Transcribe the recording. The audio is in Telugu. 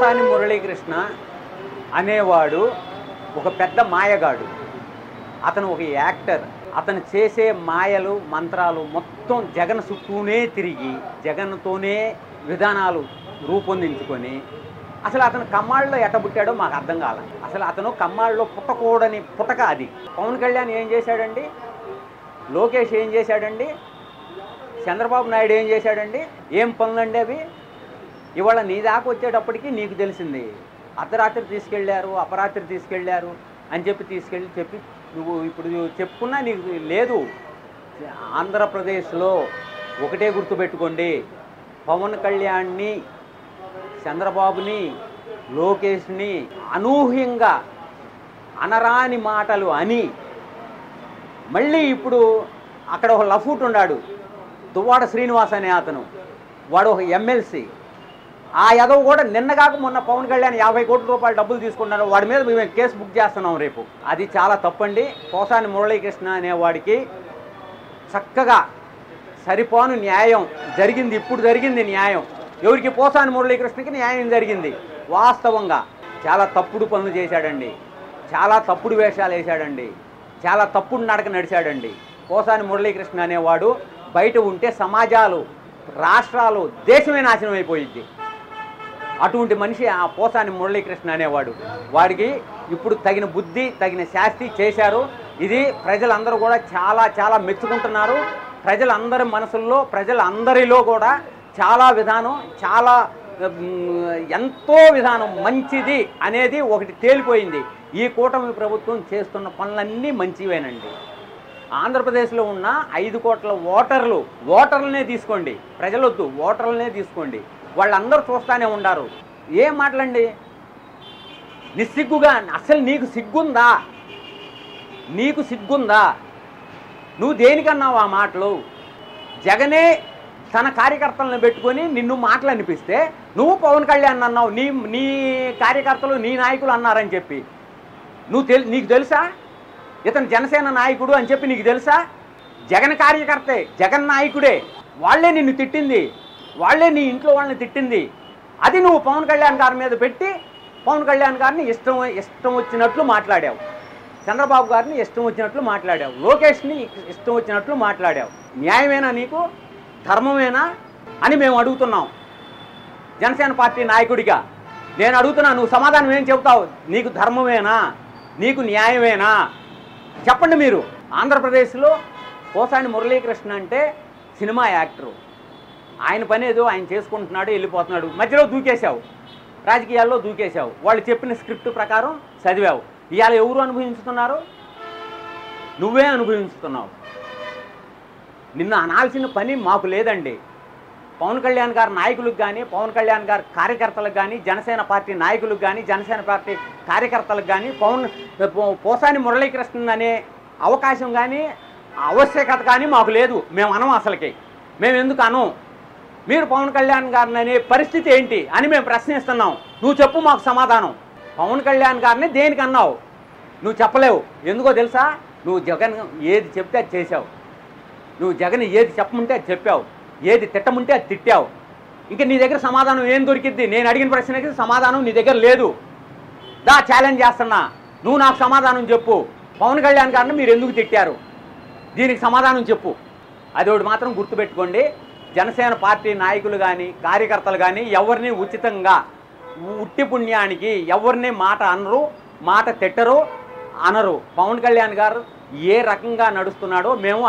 పోసాని మురళీకృష్ణ అనేవాడు ఒక పెద్ద మాయగాడు. అతను ఒక యాక్టర్. అతను చేసే మాయలు మంత్రాలు మొత్తం జగన్ చుట్టూనే తిరిగి జగన్తోనే విధానాలు రూపొందించుకొని అసలు అతను కమ్మాళ్ళలో ఎట్టబుట్టాడో మాకు అర్థం కాలేదు. అసలు అతను కమ్మాళ్ళలో పుట్టకూడని పుట్టక అది. పవన్ కళ్యాణ్ ఏం చేశాడండి? లోకేష్ ఏం చేశాడండి? చంద్రబాబు నాయుడు ఏం చేశాడండి? ఏం పనులండి అవి? ఇవాళ నీ దాకా వచ్చేటప్పటికి నీకు తెలిసింది. అర్ధరాత్రి తీసుకెళ్ళారు, అపరాత్రి తీసుకెళ్ళారు అని చెప్పి నువ్వు ఇప్పుడు చెప్పుకున్నా నీకు లేదు. ఆంధ్రప్రదేశ్లో ఒకటే గుర్తుపెట్టుకోండి, పవన్ కళ్యాణ్ని, చంద్రబాబుని, లోకేష్ని అనూహ్యంగా అనరాని మాటలు అని మళ్ళీ ఇప్పుడు అక్కడ ఒక లఫూట్ ఉన్నాడు, దువ్వాడ శ్రీనివాస్ అనే అతను. వాడు ఒక ఎమ్మెల్సీ. ఆ యదవ్ కూడా నిన్నగాక మొన్న పవన్ కళ్యాణ్ 50 కోట్ల రూపాయలు డబ్బులు తీసుకున్నారు. వాడి మీద మేము కేసు బుక్ చేస్తున్నాం రేపు. అది చాలా తప్పండి. పోసాని మురళీకృష్ణ అనేవాడికి చక్కగా సరిపోను న్యాయం జరిగింది. ఇప్పుడు జరిగింది న్యాయం. ఎవరికి? పోసాని మురళీకృష్ణకి న్యాయం జరిగింది. వాస్తవంగా చాలా తప్పుడు పనులు చేశాడండి, చాలా తప్పుడు వేషాలు వేశాడండి, చాలా తప్పుడు నడక నడిచాడండి. పోసాని మురళీకృష్ణ అనేవాడు బయట ఉంటే సమాజాలు, రాష్ట్రాలు, దేశమే నాశనం అయిపోయింది. అటువంటి మనిషి ఆ పోసాని మురళీకృష్ణ అనేవాడు. వాడికి ఇప్పుడు తగిన బుద్ధి, తగిన శాస్తి చేశారు. ఇది ప్రజలందరూ కూడా చాలా చాలా మెచ్చుకుంటున్నారు. ప్రజలందరి మనసుల్లో, ప్రజలందరిలో కూడా చాలా విధానం, చాలా ఎంతో విధానం మంచిది అనేది ఒకటి తేలిపోయింది. ఈ కూటమి ప్రభుత్వం చేస్తున్న పనులన్నీ మంచివేనండి. ఆంధ్రప్రదేశ్లో ఉన్న 5 కోట్ల ఓటర్లనే తీసుకోండి, ప్రజలొద్దు, ఓటర్లనే తీసుకోండి. వాళ్ళందరూ చూస్తూనే ఉండారు. ఏం మాటలండి? నిస్సిగ్గుగా. అసలు నీకు సిగ్గుందా? నీకు సిగ్గుందా? నువ్వు దేనికన్నావు ఆ మాటలు? జగనే తన కార్యకర్తలను పెట్టుకొని నిన్ను మాటలు అనిపిస్తే నువ్వు పవన్ కళ్యాణ్ అన్నావు. నీ కార్యకర్తలు, నీ నాయకులు అన్నారని చెప్పి నీకు తెలుసా? ఇతను జనసేన నాయకుడు అని చెప్పి నీకు తెలుసా? జగన్ కార్యకర్తే, జగన్ నాయకుడే. వాళ్లే నిన్ను తిట్టింది, వాళ్లే నీ ఇంట్లో వాళ్ళని తిట్టింది. అది నువ్వు పవన్ కళ్యాణ్ గారి మీద పెట్టి పవన్ కళ్యాణ్ గారిని ఇష్టం వచ్చినట్లు మాట్లాడావు, చంద్రబాబు గారిని ఇష్టం వచ్చినట్లు మాట్లాడావు, లోకేష్ని ఇష్టం వచ్చినట్లు మాట్లాడావు. న్యాయమేనా నీకు? ధర్మమేనా అని మేము అడుగుతున్నాం. జనసేన పార్టీ నాయకుడిగా నేను అడుగుతున్నా, నువ్వు సమాధానం ఏం చెబుతావు? నీకు ధర్మమేనా? నీకు న్యాయమేనా? చెప్పండి మీరు. ఆంధ్రప్రదేశ్లో పోసాని మురళీకృష్ణ అంటే సినిమా యాక్టరు. ఆయన పని ఏదో ఆయన చేసుకుంటున్నాడు, వెళ్ళిపోతున్నాడు. మధ్యలో దూకేశావు, రాజకీయాల్లో దూకేశావు. వాళ్ళు చెప్పిన స్క్రిప్ట్ ప్రకారం చదివావు. ఇవాళ ఎవరు అనుభవించుతున్నారు? నువ్వే అనుభవించుతున్నావు. నిన్ను అనాల్సిన పని మాకు లేదండి. పవన్ కళ్యాణ్ గారి నాయకులకు కానీ, పవన్ కళ్యాణ్ గారి కార్యకర్తలకు కానీ, జనసేన పార్టీ నాయకులకు కానీ, జనసేన పార్టీ కార్యకర్తలకు కానీ పోసాని మురళీకృష్ణ అనే అవకాశం కానీ, ఆవశ్యకత కానీ మాకు లేదు. మేము అనం. అసలుకి మేము ఎందుకు అనం? మీరు పవన్ కళ్యాణ్ గారిని అనే పరిస్థితి ఏంటి అని మేము ప్రశ్నిస్తున్నాం. నువ్వు చెప్పు మాకు సమాధానం. పవన్ కళ్యాణ్ గారిని దేనికి అన్నావు? నువ్వు చెప్పలేవు. ఎందుకో తెలుసా? నువ్వు జగన్ ఏది చెప్తే అది చేసావు. నువ్వు జగన్ ఏది చెప్పమంటే అది చెప్పావు, ఏది తిట్టమంటే అది తిట్టావు. ఇంకా నీ దగ్గర సమాధానం ఏం దొరికిద్ది? నేను అడిగిన ప్రశ్నకి సమాధానం నీ దగ్గర లేదు. దా ఛాలెంజ్ చేస్తున్నా, నువ్వు నాకు సమాధానం చెప్పు. పవన్ కళ్యాణ్ గారిని మీరు ఎందుకు తిట్టారు? దీనికి సమాధానం చెప్పు. అది ఒకటి మాత్రం గుర్తుపెట్టుకోండి. జనసేన పార్టీ నాయకులు కానీ, కార్యకర్తలు కానీ ఎవరిని ఉచితంగా, ఉట్టి పుణ్యానికి ఎవరిని మాట అనరు, మాట తిట్టరు, అనరు. పవన్ కళ్యాణ్ గారు ఏ రకంగా నడుస్తున్నాడో మేము